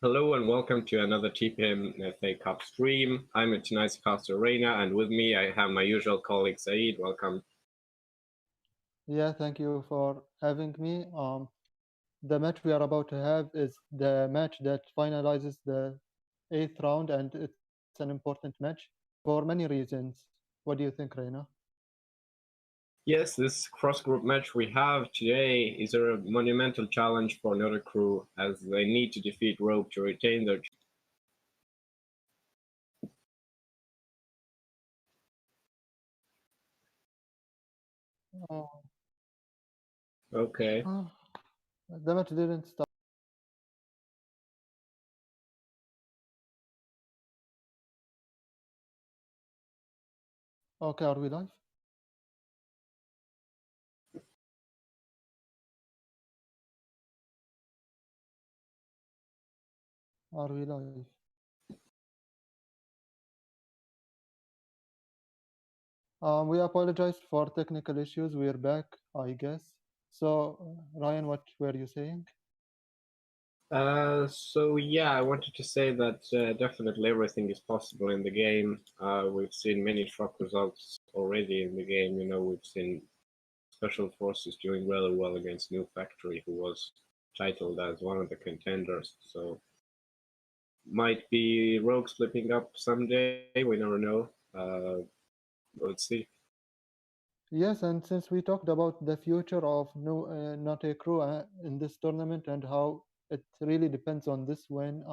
Hello and welcome to another TPMFA Cup stream. I'm tonight's caster Reina, and with me I have my usual colleague Saeed. Welcome. Yeah, thank you for having me. The match we are about to have is the match that finalizes the eighth round, and it's an important match for many reasons. What do you think, Reina? Yes, this cross-group match we have today is a monumental challenge for another crew as they need to defeat Rogue to retain their. Oh, Okay. oh, the match didn't start. Okay, are we live? Are we live? We apologize for technical issues. We're back, I guess. So, Ryan, what were you saying? So yeah, I wanted to say that definitely everything is possible in the game. We've seen many shock results already in the game. We've seen Special Forces doing really well against New Factory, who was titled as one of the contenders. So might be Rogue slipping up someday. We never know. Let's see. Yes, and since we talked about the future of no, not a crew in this tournament and how it really depends on this win,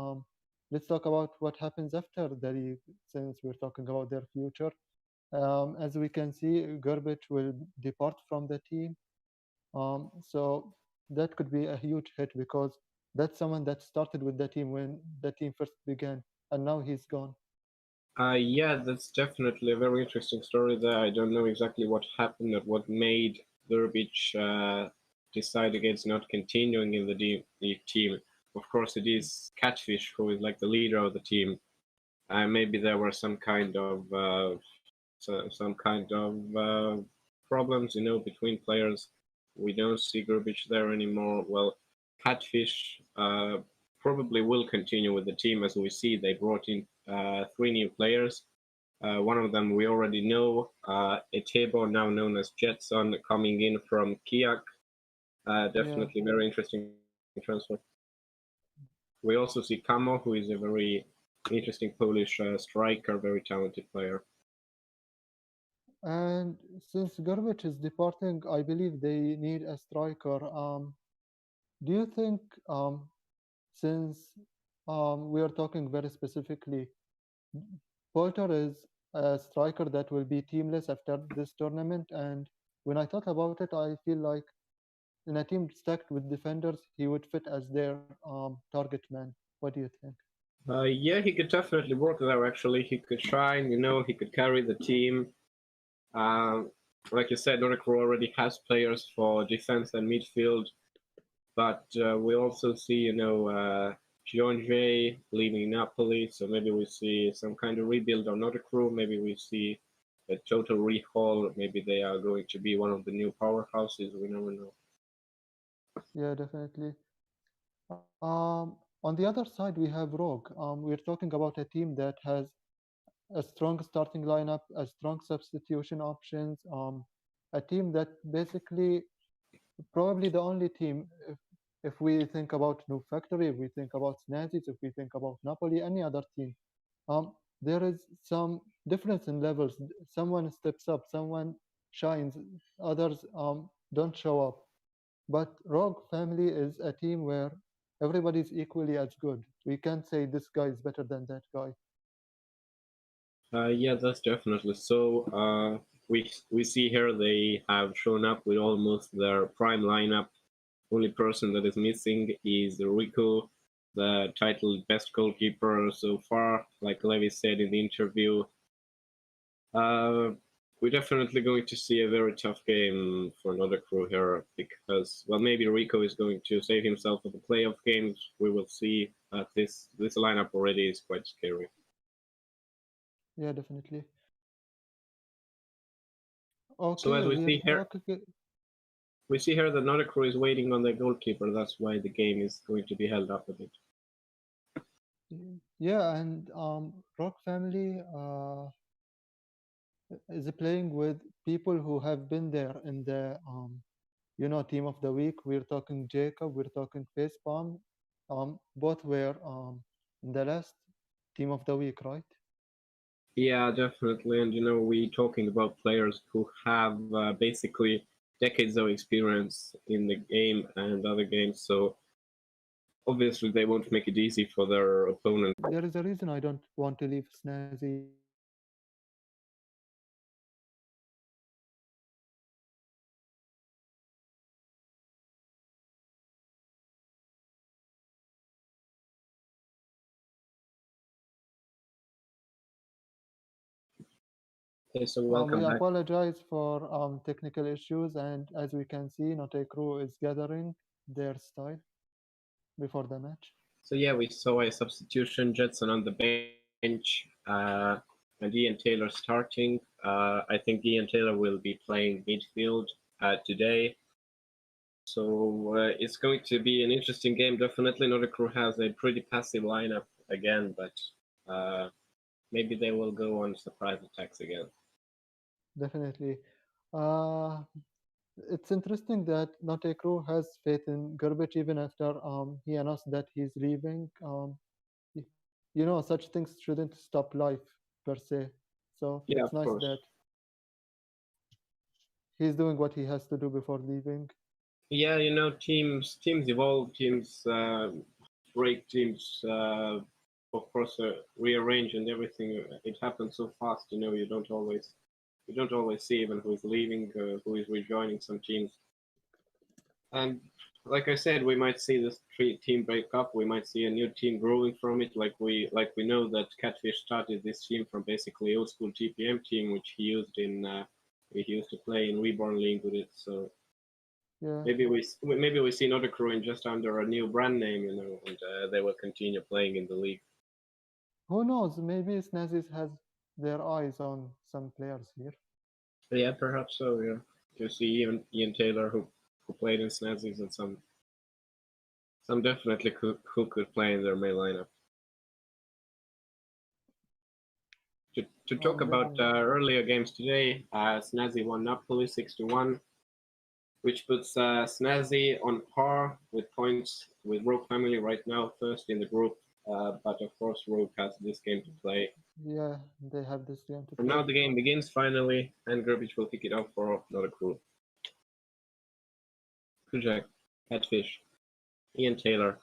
let's talk about what happens after the league, since we're talking about their future. As we can see, Garbage will depart from the team. So that could be a huge hit because that's someone that started with the team when the team first began, and now he's gone. Yeah, that's definitely a very interesting story there. I don't know exactly what happened or what made Verbic decide against not continuing in the team. Of course, it is Catfish who is like the leader of the team. Maybe there were some kind of problems, between players. We don't see Grbic there anymore. Well, Catfish probably will continue with the team. As we see, they brought in three new players. One of them we already know, Etebo, now known as Jetson, coming in from Kiak. Yeah. Definitely very interesting transfer. We also see Kamo, who is a very interesting Polish striker, very talented player. And since Garbage is departing, I believe they need a striker. Do you think, since we are talking very specifically, Polter is a striker that will be teamless after this tournament? And when I thought about it, I feel like in a team stacked with defenders, he would fit as their target man. What do you think? Yeah, he could definitely work there. Actually, he could shine. He could carry the team. Um, like you said, Nordic already has players for defense and midfield, but we also see, Gionje leaving Napoli, so maybe we see some kind of rebuild on Nordic. Maybe we see a total rehaul. Maybe they are going to be one of the new powerhouses. We never know. Yeah, definitely. On the other side, we have Rogue. We're talking about a team that has a strong starting lineup, a strong substitution options, a team that basically probably the only team, if we think about New Factory, if we think about Snazzies, if we think about Napoli, any other team, there is some difference in levels. Someone steps up, someone shines, others don't show up. But Rogue Family is a team where everybody's equally as good. We can't say this guy is better than that guy. Yeah, that's definitely so. We see here they have shown up with almost their prime lineup. Only person that is missing is Rico, the titled best goalkeeper so far. Like Levi said in the interview, uh, we're definitely going to see a very tough game for another crew here because, well, maybe Rico is going to save himself for the playoff games. We will see. This lineup already is quite scary. Yeah, definitely. So Okay, as we're talking. we see here that another crew is waiting on the goalkeeper. That's why the game is going to be held up a bit. Yeah, and Rock Family is playing with people who have been there in the team of the week. We're talking Jacob, we're talking Facepalm. Both were in the last team of the week, right? Yeah, definitely. And we talking about players who have basically decades of experience in the game and other games. So obviously they won't make it easy for their opponent. There is a reason I don't want to leave Snazzy. Okay, so We welcome back. apologize for technical issues, and as we can see, Note Crew is gathering their style before the match. So yeah, we saw a substitution, Jetson on the bench, and Ian Taylor starting. I think Ian Taylor will be playing midfield today. So it's going to be an interesting game. Definitely, Nordic Crew has a pretty passive lineup again, but uh, maybe they will go on surprise attacks again. Definitely. Uh, it's interesting that Note Crew has faith in Garbage even after he announced that he's leaving. Y- such things shouldn't stop life per se. So Yeah, it's of nice course. that he's doing what he has to do before leaving. Yeah, teams evolve, teams break, teams of course rearrange and everything. It happens so fast. You don't always see even who is leaving, who is rejoining some teams. And like I said, we might see this team break up. We might see a new team growing from it. Like we know that Catfish started this team from basically old school TPM team, which he used to play in Reborn League with it. So Yeah. maybe we see another crew in just under a new brand name, and they will continue playing in the league. Who knows? Maybe Snazzies has their eyes on some players here. Yeah, perhaps so. Yeah, you see even Ian Taylor who played in Snazzies and some definitely who could play in their main lineup. To talk about Definitely. earlier games today, Snazzy won Napoli 6-1, which puts Snazzy on par with points with Rogue Family right now, first in the group. But of course, Rogue has this game to play. Yeah, they have this game to And now play. the game begins finally, and Garbage will kick it off for another crew. Kujak, Catfish, Ian Taylor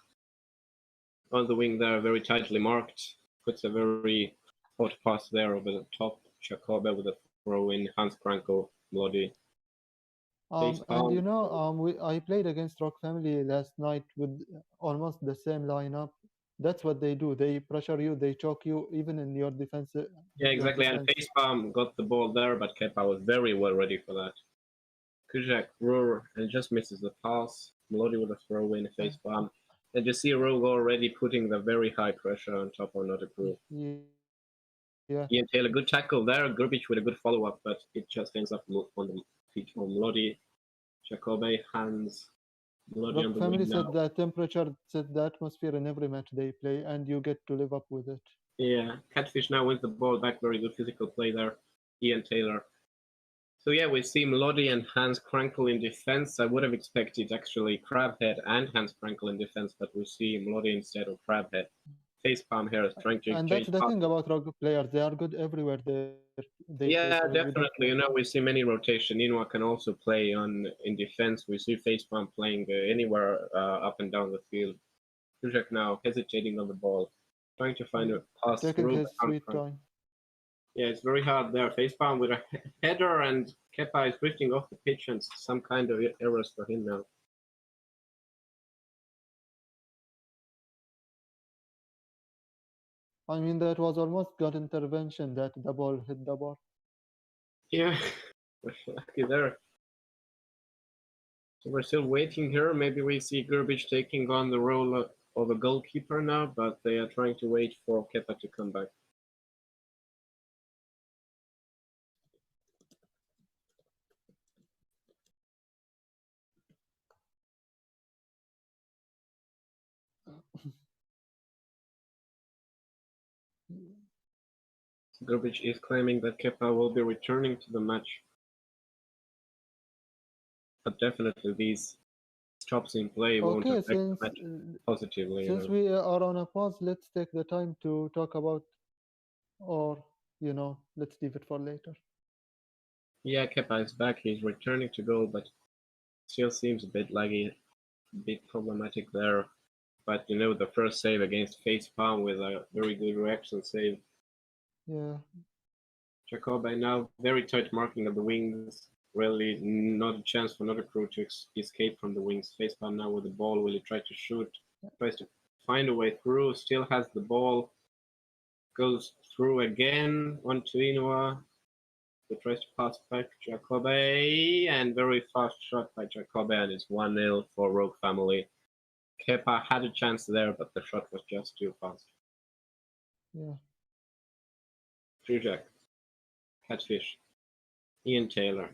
on the wing there, very tightly marked. Puts a very hot pass there over the top. Jacobe with a throw in. Hans Kranko, Bloody. Face And palm. I played against Rock Family last night with almost the same lineup. That's what they do. They pressure you, they choke you, even in Yeah, your exactly. And defense. Facepalm got the ball there, but Kepa was very well ready for that. Kujak, Ruhr, and just misses the pass. Melody with a throw in, Uh, Facepalm. And you see Rogue already putting the very high pressure on top of another group. yeah, Ian Taylor, good tackle there. Grbic with a good follow up, but it just ends up on the feet of Melody. Jacobe, hands, Melody on Rock the wing Family now. set the temperature, set the atmosphere in every match they play, and you get to live up with it. Yeah, Catfish now wins the ball back. Very good physical play there. Ian Taylor. So yeah, we see Melody and Hans Krankel in defense. I would have expected actually Crabhead and Hans Krankel in defense, but we see Melody instead of Crabhead. Facepalm here is trying to And that's exchange the thing passes. about Rock players. They are good everywhere they play, so Yeah, we don't care. definitely. We see many rotation. Inwa can also play in defense. We see Facepalm playing anywhere up and down the field. Kujak now hesitating on the ball, trying to find Yeah. a pass Taking through, but his Hans sweet Krankel. time. Yeah, it's very hard there. Facepalm with a header, and Kepa is drifting off the pitch, and some kind of errors for him now. I mean, that was almost God intervention that the ball hit the bar. Yeah, lucky there. So we're still waiting here. Maybe we see Grbic taking on the role of a goalkeeper now, but they are trying to wait for Kepa to come back. Grubic is claiming that Kepa will be returning to the match. But definitely these stops in play won't Okay, affect the match positively. since we are on a pause, let's take the time to talk about, or let's leave it for later. Yeah, Kepa is back. He's returning to goal, but still seems a bit laggy, a bit problematic there. But the first save against face palm with a very good reaction save. Yeah, Jacoby now very tight marking of the wings. Really not a chance for another crew to escape from the wings. Facepalm now with the ball. Will he try to shoot? Tries to find a way through. Still has the ball. Goes through again onto Inoue. He tries to pass back to Jacoby. And very fast shot by Jacoby. And it's 1-0 for Rogue Family. Kepa had a chance there, but the shot was just too fast. yeah. Krzyzak. Catfish. Ian Taylor.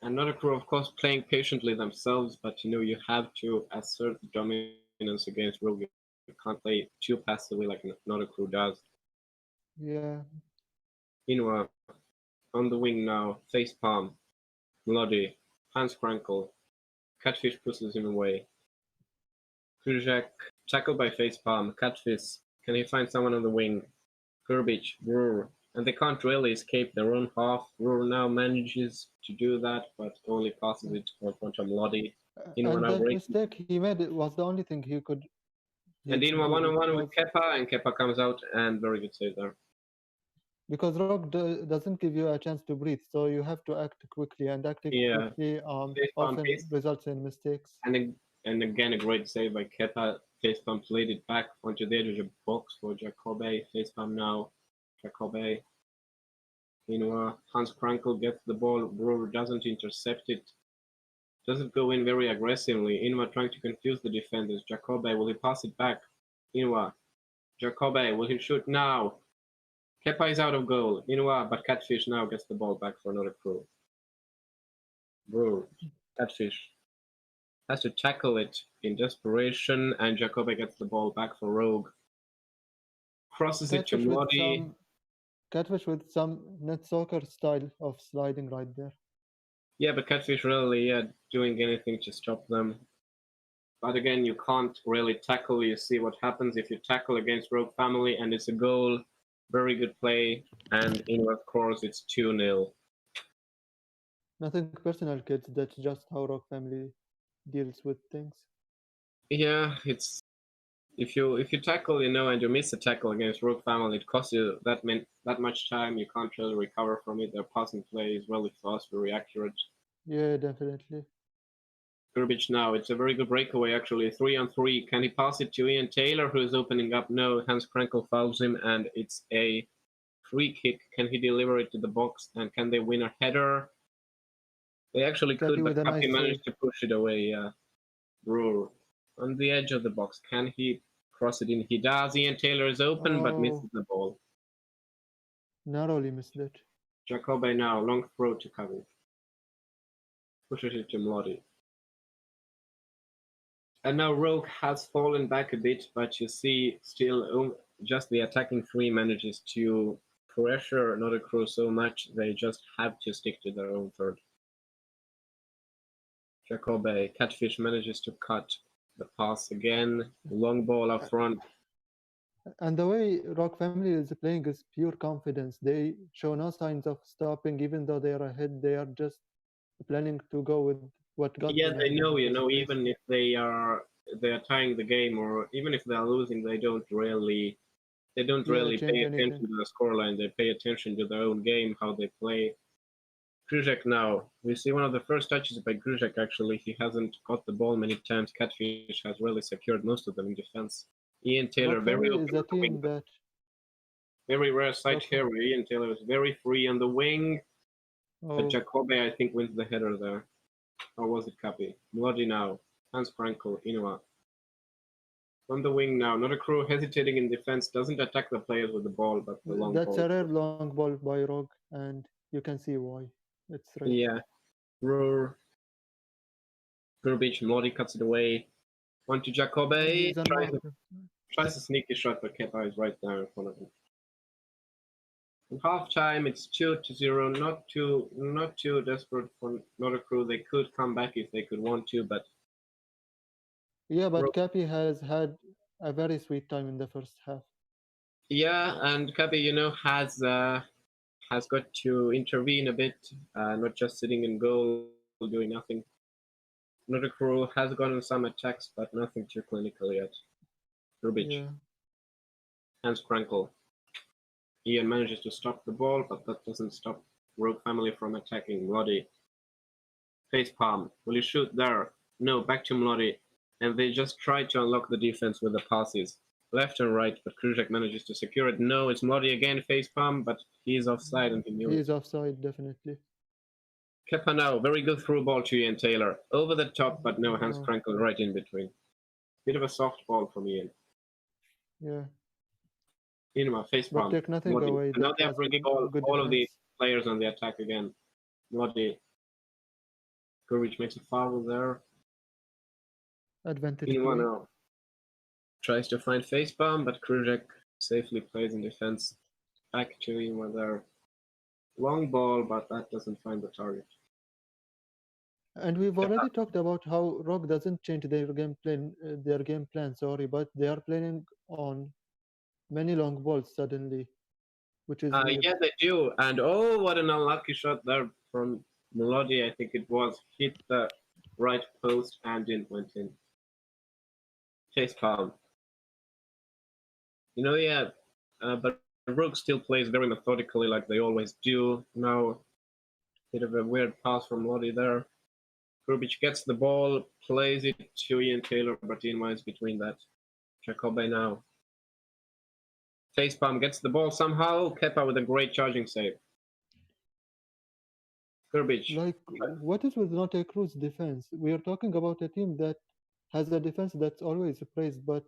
Another crew, of course, playing patiently themselves, but you have to assert the dominance against Rogue. You can't play too passively like another crew does. Yeah, Inoue on the wing now, face palm, Melody, Hans Krankel, Catfish pushes him away. Krzyzak tackled by face palm, Catfish, can he find someone on the wing? Grubic, Brewer, and they can't really escape their own half. Brewer now manages to do that, but only passes it in front of Melody. Inoue and now that breaking. mistake he made was the only thing he And could Inoue do one-on-one with because Kepa, and Kepa comes out, and very good save there. Rock doesn't give you a chance to breathe, so you have to act quickly, and acting Yeah, quickly facepalm often piece, results in mistakes. and again a great save by Kepa. Facepalm played it back onto the edge of the box for Jacoby. Facepalm now, Jacoby. Inoue, Hans Krankel gets the ball. Brewer doesn't intercept it. Doesn't go in very aggressively. Inoue trying to confuse the defenders. Jacoby, will he pass it back? Inoue. Jacoby, will he shoot now? Kepa is out of goal. Inoue, but Catfish now gets the ball back for another crew. Brewer, Catfish has to tackle it in desperation, and Jacoby gets the ball back for Rogue. Crosses it to Catfish with Mlody. some Catfish with some net soccer style of sliding right there. Yeah, but Catfish really doing anything to stop them. But again, you can't really tackle. You see what happens if you tackle against Rogue Family, and it's a goal. Very good play, and in of course it's 2-0. Nothing personal, kids. That's just how Rock Family deals with things. Yeah, it's if you tackle, and you miss a tackle against Rogue Family, it costs you that much time. You can't really recover from it. Their passing play is really fast, very accurate. Yeah, definitely. Grubic now, it's a very good breakaway actually. 3-on-3. Can he pass it to Ian Taylor, who is opening up? No, Hans Krankel fouls him, and it's a free kick. Can he deliver it to the box, and can they win a header? They actually Cappy could, but with a Cappy nice save. managed to push it away. Yeah, Brewer on the edge of the box. Can he cross it in? He does. Ian Taylor is open, but Oh, misses the ball. narrowly missed it. Jacoby now, long throw to Cavill. Pushes it to Mlody. And now Rogue has fallen back a bit, but you see still just the attacking three manages to pressure another crew so much they just have to stick to their own third. Jacoby, Catfish manages to cut the pass again. Long ball up front. And the way Rock Family is playing is pure confidence. They show no signs of stopping, even though they are ahead. They are just planning to go with what got Yeah, them they ahead in know, the first place. even if they are tying the game, or even if they are losing, they don't Yeah, really change pay attention anything. to the scoreline. They pay attention to their own game, how they play. Krzyzak now. We see one of the first touches by Krzyzak actually. He hasn't got the ball many times. Catfish has really secured most of them in defense. Ian Taylor Rock very Family open is a on the team wing. that Very rare sight Rock. here where Ian Taylor is very free on the wing. But Oh, Jacoby, I think, wins the header there. Or was it Cappy? Mlody now. Hans Frankel, Inoue. On the wing now. Not a crew hesitating in defense. Doesn't attack the players with the ball, but the long that's ball. a rare long ball by Rock, and you can see why. It's rare. Yeah. Roar. Grubic, Mlody cuts it away. On to Jacoby. He's unmarked. Tries a sneaky shot, but Kepa is right there in front of him. In half time, it's 2-0. Not too desperate for not a crew. They could come back if they could want to, but Yeah, but Cappy has had a very sweet time in the first half. yeah, and Kabi, has got to intervene a bit, not just sitting in goal doing nothing. Not a crew has gotten some attacks, but nothing too clinical yet. Rubic, Yeah. Hans Krankel. Ian manages to stop the ball, but that doesn't stop Rogue Family from attacking. Mlody, face palm. Will you shoot there? No, back to Mlody. And they just try to unlock the defense with the passes. Left and right, but Krujak manages to secure it. No, it's Mlody again, face palm, but he's offside and he knew He it. is offside, definitely. Kepa now, very good through ball to Ian Taylor. Over the top, but no, Hans Oh, Krankel right in between. Bit of a soft ball from Ian. yeah. Inma, face But palm. take nothing Mlody. away. And now That they're was a bringing good all of the defense. players on the attack again. Mlody. Kuric makes a foul there. Advantage Inma play. now tries to find facepalm, but Krujek safely plays in defense. Back to Inma there. Long ball, but that doesn't find the target. And we've Kepa. already talked about how Rock doesn't change their game plan. Sorry, but they are playing on many long balls suddenly, which is weird. Yeah, they do. And oh, what an unlucky shot there from Melody, I think it was. Hit the right post and it went in. Facepalm. Yeah, but Rook still plays very methodically like they always do. Now, bit of a weird pass from Lodi there. Grubic gets the ball, plays it to Ian Taylor, but Ian is between that. Jacobe now. Facepalm gets the ball somehow. Kepa with a great charging save. Grubic. Like, what is with Nate Cruz defense? We are talking about a team that has a defense that's always praised, but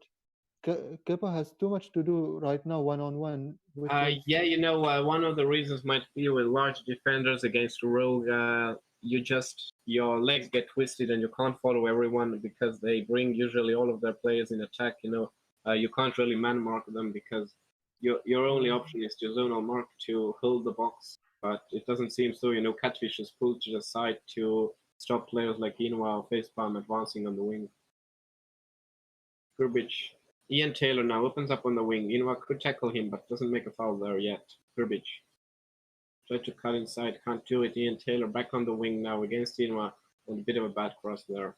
Kepa has too much to do right now one on one, which is Yeah, one of the reasons might be with large defenders against Rogue, your legs get twisted and you can't follow everyone because they bring usually all of their players in attack. You can't really man mark them because your only yeah. option is to zonal mark to hold the box. But it doesn't seem so. Catfish is pulled to the side to stop players like Inwa or Facepalm advancing on the wing. Grbic. Ian Taylor now opens up on the wing. Inwa could tackle him, but doesn't make a foul there yet. Grbic. Tried to cut inside, can't do it. Ian Taylor back on the wing now against Inwa. And a bit of a bad cross there.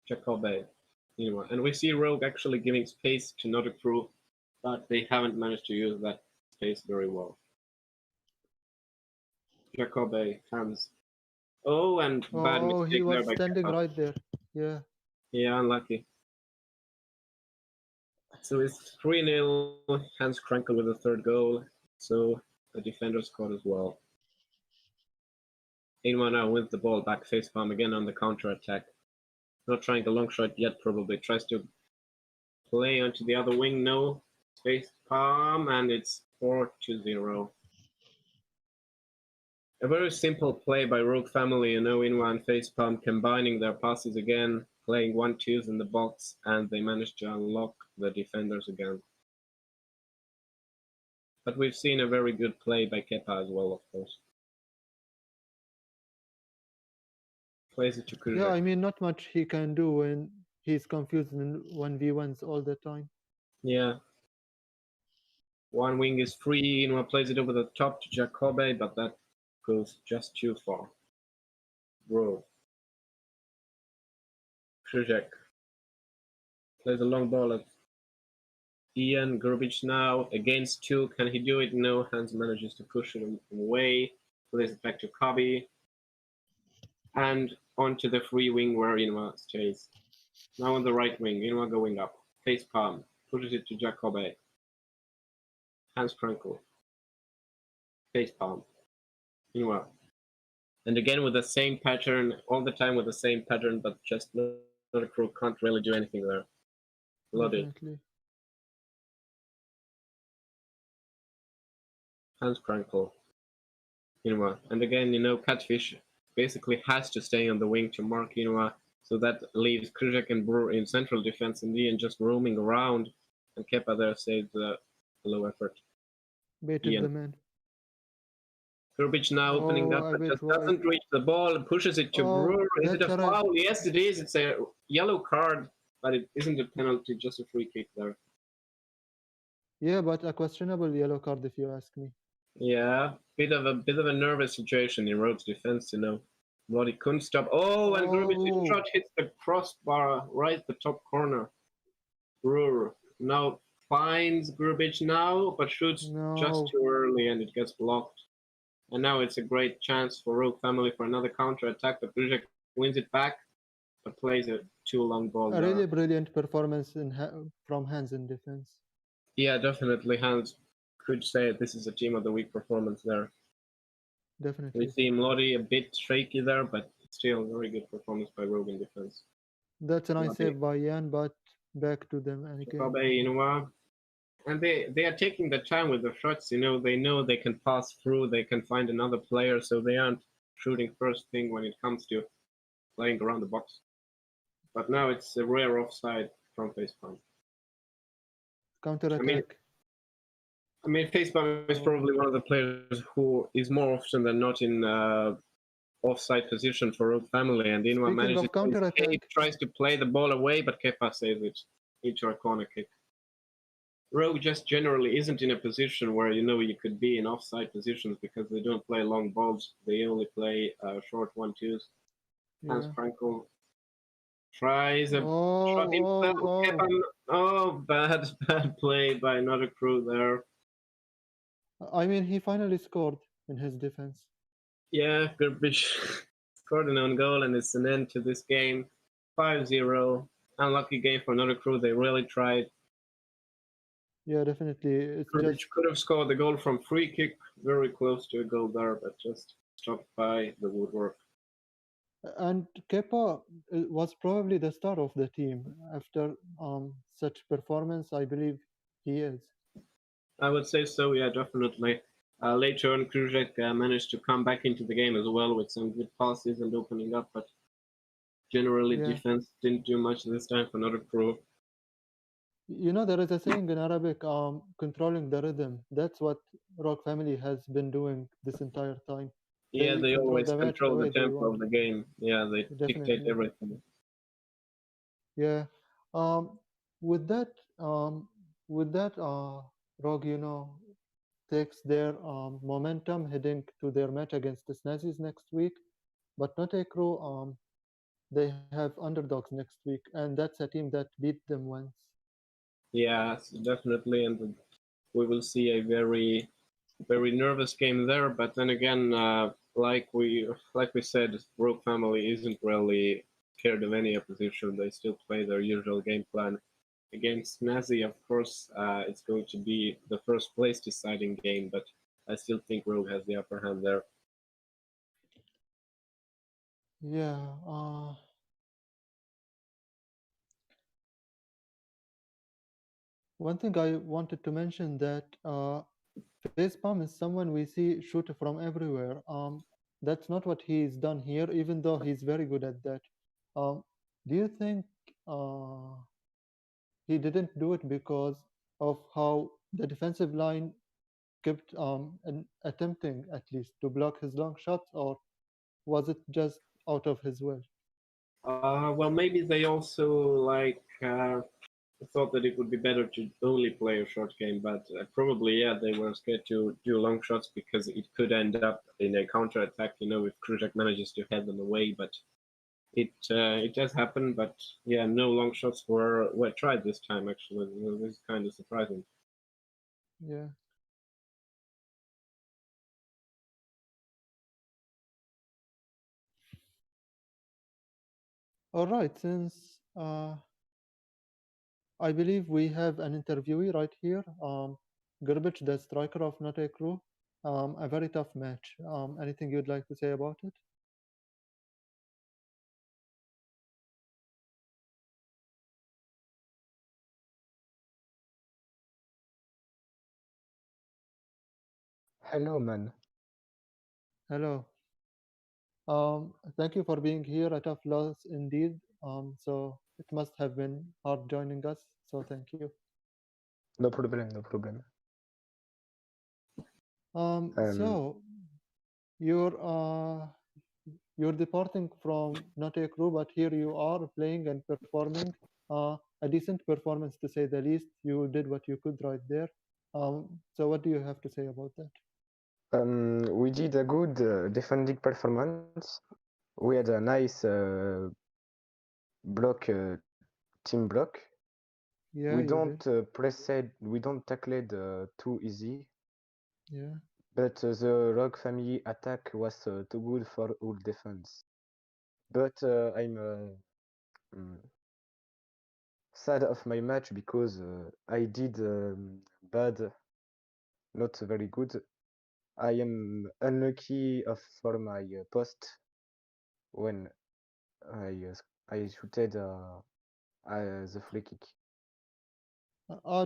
Jacobe. Inwa. And we see Rogue actually giving space to not a crew, but they haven't managed to use that space very well. Jacobe, hands. Oh, and bad Oh, he mistake there was by standing Kepa. right there. Yeah. Yeah, unlucky. So it's 3-0. Hans Krankel with the third goal. So the defender scored as well. Einma now wins the ball back, facepalm again on the counter attack. Not trying a long shot yet, probably. Tries to play onto the other wing. No. Facepalm, and it's 4-0. A very simple play by Rogue Family, Inwa and Facepalm combining their passes again, playing 1-2s in the box, and they managed to unlock the defenders again. But we've seen a very good play by Kepa as well, of course. Plays it to Yeah, Kurzak. I mean, not much he can do when he's confused in 1v1s all the time. Yeah. One wing is free, Inwa plays it over the top to Jacobe, but that goes just too far. Bro. Kurzak plays a long ball at Ian Grubic now against two. Can he do it? No. Hans manages to push it away. Plays it back to Kabi. And onto the free wing where Inwa stays. Now on the right wing, Inwa going up. Face palm. Pushes it to Jacobe. Hans Krankel. Face palm. Inwa. And again with the same pattern, all the time with the same pattern, but just not a crew can't really do anything there. Loaded. Definitely. Hans Krankel. Inwa. And again, Catfish basically has to stay on the wing to mark Inwa. So that leaves Krzyzek and Brewer in central defense and Ian just roaming around. And Kepa there saves the low effort. baited Ian. them in. Grbic now opening Oh, up, I but bet just why. doesn't reach the ball, pushes it to Oh, Brewer. Is it that's a a red. foul? Yes, it is. It's a yellow card, but it isn't a penalty, just a free kick there. Yeah, but a questionable yellow card if you ask me. Yeah, bit of a nervous situation in Rogue's defense, What he couldn't stop. Oh, and Grubic's Oh, shot hits the crossbar right at the top corner. Brewer now finds Grubic now, but shoots just no. too early and it gets blocked. And now it's a great chance for Rogue Family for another counter attack, but Grubik wins it back, but plays a too long ball A there. really brilliant performance from Hans in defense. Yeah, definitely Hans could say this is a team of the week performance there. We Definitely. see Mlody a bit shaky there, but still very good performance by Rogue in defense. That's a nice Mlody, save by Jan, but back to them again. And they are taking the time with the shots. They know they can pass through, they can find another player, so they aren't shooting first thing when it comes to playing around the box. But now it's a rare offside from facepalm. Counter I mean, attack. facepalm is Oh, probably one of the players who is more often than not in offside position for Rogue Family, and Inwa speaking manages of to counter escape, attack, tries to play the ball away, but Kepa saves it into a corner kick. Rogue just generally isn't in a position where you could be in offside positions because they don't play long balls. They only play short 1-2s. Hans yeah. Frankel tries a shot Oh, himself. oh, oh. Kepa, oh, bad play by another crew there. I mean, he finally scored in his defense. Yeah, Gerbic scored an own goal, and it's an end to this game. 5-0. Unlucky game for another crew. They really tried. Yeah, definitely. It's Gerbic just, could have scored the goal from free kick, very close to a goal there, but just stopped by the woodwork. and Kepa was probably the star of the team. After such performance, I believe he is. I would say so, yeah, definitely. Later on, Krujek managed to come back into the game as well with some good passes and opening up, but generally Yeah. defense didn't do much this time for another crew. You know, there is a saying in Arabic, controlling the rhythm. That's what Rock Family has been doing this entire time. Yeah, They they control always the match the control the way they tempo want. of the game. Yeah, they dictate Definitely. everything. Yeah. Um, with that, um, with that, Rogue, takes their momentum heading to their match against the Snazzies next week. But not a crew. They have underdogs next week, and that's a team that beat them once. Yeah, definitely, and we will see a very, very nervous game there. But then again, like we said, Rogue Family isn't really scared of any opposition. They still play their usual game plan. Against Nazi, of course, it's going to be the first place deciding game, but I still think Rogue has the upper hand there. Yeah. One thing I wanted to mention that Facepalm is someone we see shoot from everywhere. That's not what he's done here, even though he's very good at that. Um, do you think uh, he didn't do it because of how the defensive line kept attempting at least to block his long shots, or was it just out of his will? Well, maybe they also thought that it would be better to only play a short game, but probably yeah, they were scared to do long shots because it could end up in a counter attack. If Krujak manages to head them away, but it does happen. But yeah, no long shots were tried this time. Actually, this is kind of surprising. Yeah. All right. Since I believe we have an interviewee right here. Gurbic, the striker of Not a Crew. A very tough match. Anything you'd like to say about it? Hello, man. Hello. Thank you for being here. A tough loss indeed. So it must have been hard joining us. So thank you. No problem, no problem. Um, So you're you're departing from not a crew, but here you are playing and performing a decent performance to say the least. You did what you could right there. So what do you have to say about that? we did a good defending performance. We had a nice block, team block. Yeah, We you don't did. press it, we don't tackle it too easy. Yeah. But the Rogue family attack was too good for our defense. But I'm mm, sad of my match because I did bad, not very good. I am unlucky of for my post when I shooted the free kick.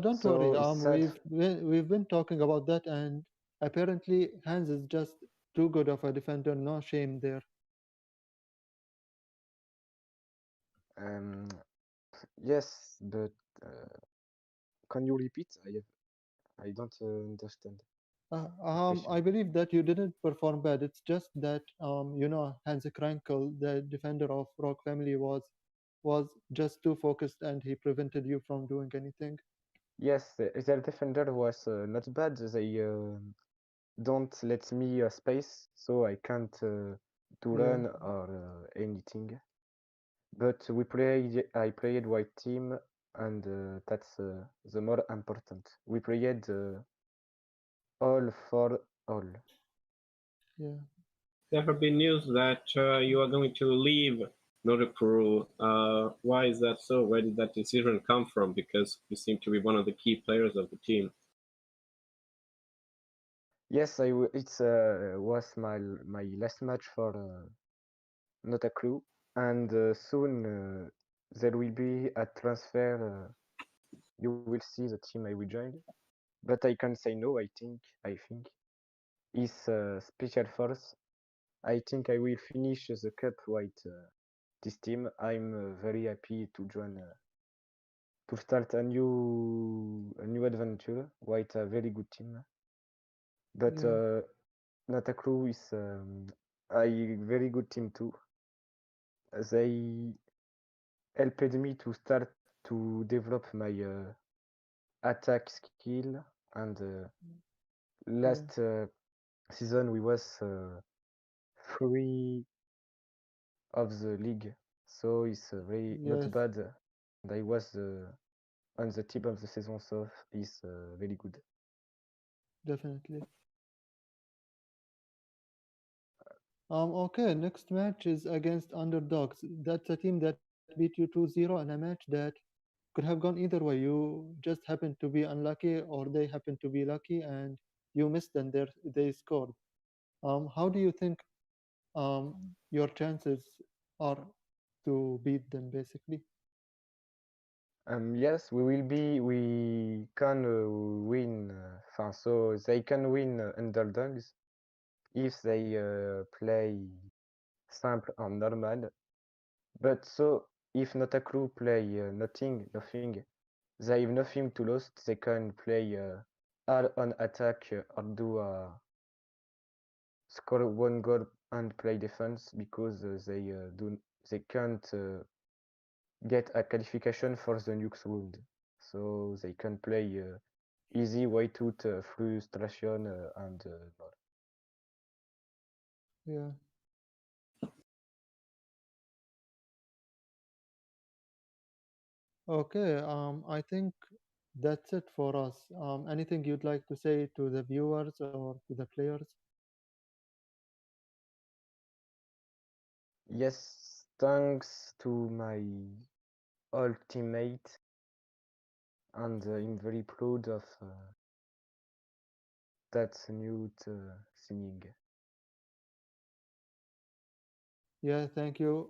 Don't worry. So it's sad. We've been talking about that, and apparently Hans is just too good of a defender. No shame there. Um, yes, but can you repeat? I don't understand the I question. believe that you didn't perform bad. It's just that Hans Krankel, the defender of Rock Family, was just too focused, and he prevented you from doing anything. Yes, their defender was not bad. They don't let me space, so I can't do Yeah, run or anything. But I played white team, and that's the more important. We played all for all. yeah. There have been news that you are going to leave Notre Crew. Why is that so? Where did that decision come from? Because you seem to be one of the key players of the team. Yes, it's was my last match for not a clue, and soon there will be a transfer. You will see the team I will join, but I can say no. I think is special force. I think I will finish the cup with this team. I'm very happy to join to start a new adventure with a very good team. But Yeah, Nata Crew is a very good team too. They helped me to start to develop my attack skill, and yeah, last season we was free of the league, so it's very not yes, bad. And I was on the tip of the season, so it's very good. definitely. Okay, next match is against Underdogs. That's a team that beat you 2-0 in a match that could have gone either way. You just happened to be unlucky, or they happened to be lucky, and you missed and they scored. How do you think your chances are to beat them, basically? Yes, we will be. We can win. So they can win underdogs if they play simple and normal. But so if not a crew play nothing, they have nothing to lose. They can play all on attack or do score one goal and play defense because they can't get a qualification for the next round. So they can play easy without frustration and more. Yeah. Okay. I think that's it for us. Anything you'd like to say to the viewers or to the players? Yes, thanks to my old teammate, and I'm very proud of that new singing. Yeah. Thank you.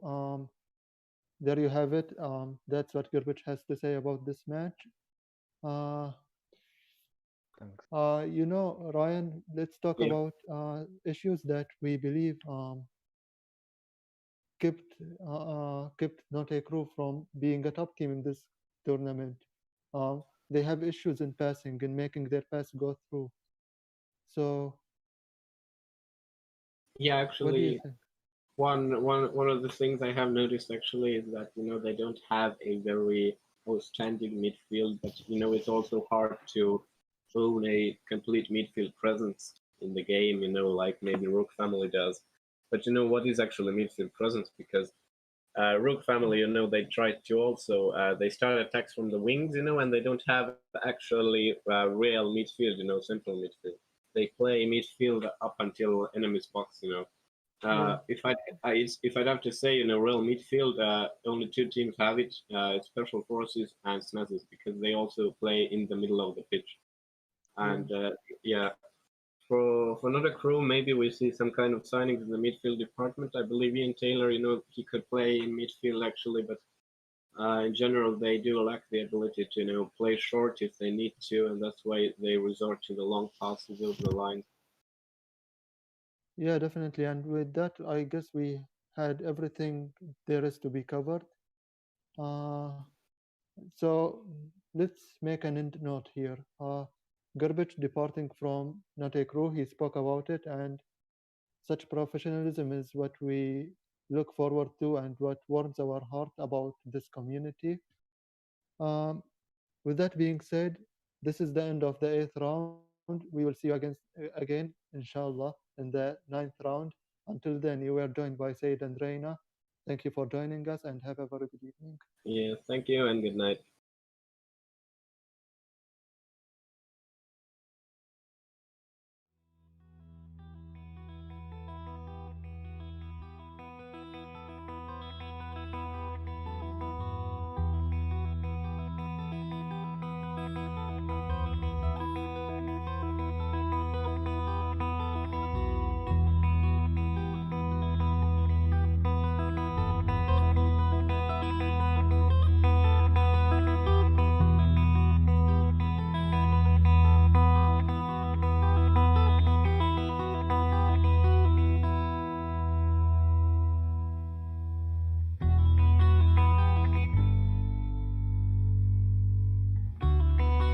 There you have it. That's what Girbich has to say about this match. Uh, Thanks. Ryan, let's talk Yeah. about issues that we believe kept Note Crew from being a top team in this tournament. They have issues in passing and making their pass go through. So Yeah, What do you actually, think? one of the things I have noticed actually is that they don't have a very outstanding midfield, but it's also hard to own a complete midfield presence in the game. Like maybe Rook Family does. But what is actually midfield presence? Because Rook Family, they try to also they start attacks from the wings, and they don't have actually real midfield, central midfield. They play midfield up until enemy's box. Yeah, If I'd have to say, real midfield, only two teams have it. It's Special Forces and Snazzies because they also play in the middle of the pitch. yeah. And yeah, for another crew, maybe we see some kind of signings in the midfield department. I believe Ian Taylor, he could play in midfield actually, but in general, they do lack the ability to play short if they need to, and that's why they resort to the long passes over the line. Yeah, definitely. And with that, I guess we had everything there is to be covered. Uh, so let's make an end note here. Garbage departing from not a crew, he spoke about it, and such professionalism is what we look forward to and what warms our heart about this community. Um, with that being said, this is the end of the eighth round. We will see you again, inshallah, in the ninth round. Until then, you were joined by Said and Reina. Thank you for joining us and have a very good evening. Yeah, thank you and good night.